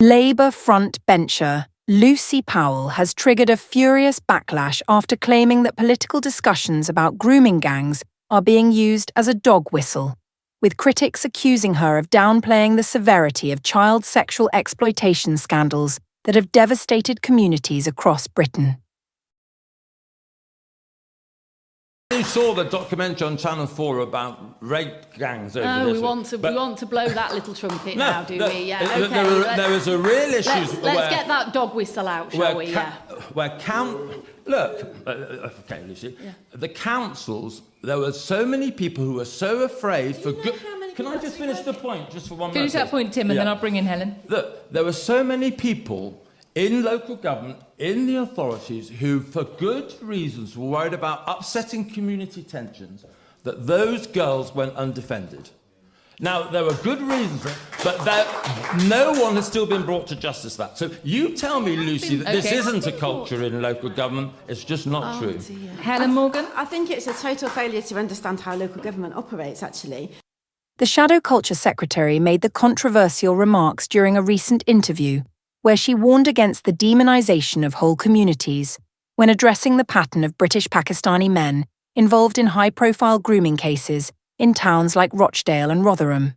Labour frontbencher Lucy Powell has triggered a furious backlash after claiming that political discussions about grooming gangs are being used as a dog whistle, with critics accusing her of downplaying the severity of child sexual exploitation scandals that have devastated communities across Britain. You saw the documentary on Channel 4 about rape gangs over this. We want to blow that little trumpet now, do we? Yeah. Okay. There was a real issue. Let's get that dog whistle out, shall we? Okay, Lucy. Yeah. The councils, there were so many people who were so afraid for good. Can I just finish the point, just for 1 minute? Finish that point, Tim, and then I'll bring in Helen. Look, there were so many people in local government, in the authorities, who, for good reasons, were worried about upsetting community tensions, that those girls went undefended. Now, there were good reasons, but no one has still been brought to justice for that. So you tell me, Lucy, that this isn't a culture in local government. It's just not true. Dear. Helen Morgan? I think it's a total failure to understand how local government operates, actually. The Shadow Culture Secretary made the controversial remarks during a recent interview, where she warned against the demonisation of whole communities when addressing the pattern of British Pakistani men involved in high-profile grooming cases in towns like Rochdale and Rotherham.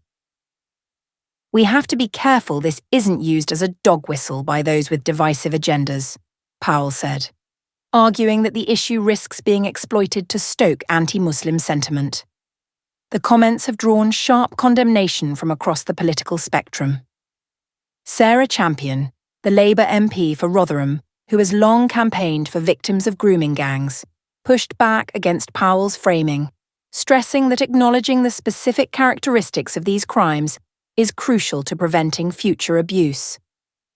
"We have to be careful this isn't used as a dog whistle by those with divisive agendas," Powell said, arguing that the issue risks being exploited to stoke anti-Muslim sentiment. The comments have drawn sharp condemnation from across the political spectrum. Sarah Champion, the Labour MP for Rotherham, who has long campaigned for victims of grooming gangs, pushed back against Powell's framing, stressing that acknowledging the specific characteristics of these crimes is crucial to preventing future abuse.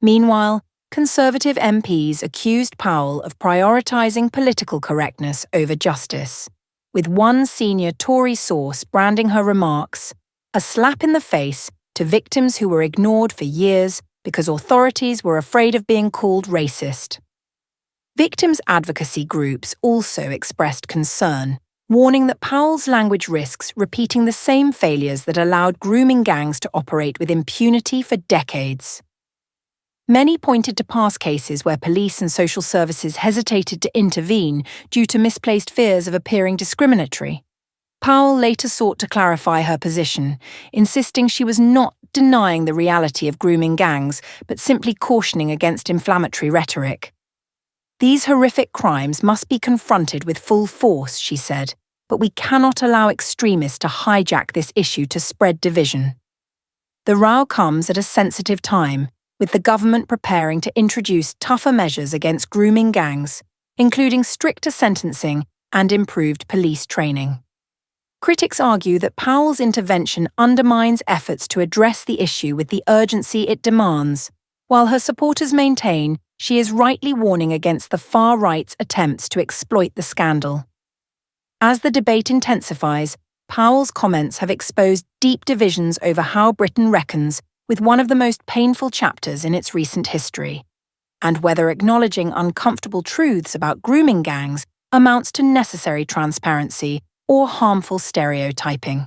Meanwhile, Conservative MPs accused Powell of prioritising political correctness over justice, with one senior Tory source branding her remarks a slap in the face to victims who were ignored for years because authorities were afraid of being called racist. Victims' advocacy groups also expressed concern, warning that Powell's language risks repeating the same failures that allowed grooming gangs to operate with impunity for decades. Many pointed to past cases where police and social services hesitated to intervene due to misplaced fears of appearing discriminatory. Powell later sought to clarify her position, insisting she was not denying the reality of grooming gangs, but simply cautioning against inflammatory rhetoric. "These horrific crimes must be confronted with full force," she said, "but we cannot allow extremists to hijack this issue to spread division." The row comes at a sensitive time, with the government preparing to introduce tougher measures against grooming gangs, including stricter sentencing and improved police training. Critics argue that Powell's intervention undermines efforts to address the issue with the urgency it demands, while her supporters maintain she is rightly warning against the far-right's attempts to exploit the scandal. As the debate intensifies, Powell's comments have exposed deep divisions over how Britain reckons with one of the most painful chapters in its recent history, and whether acknowledging uncomfortable truths about grooming gangs amounts to necessary transparency or harmful stereotyping.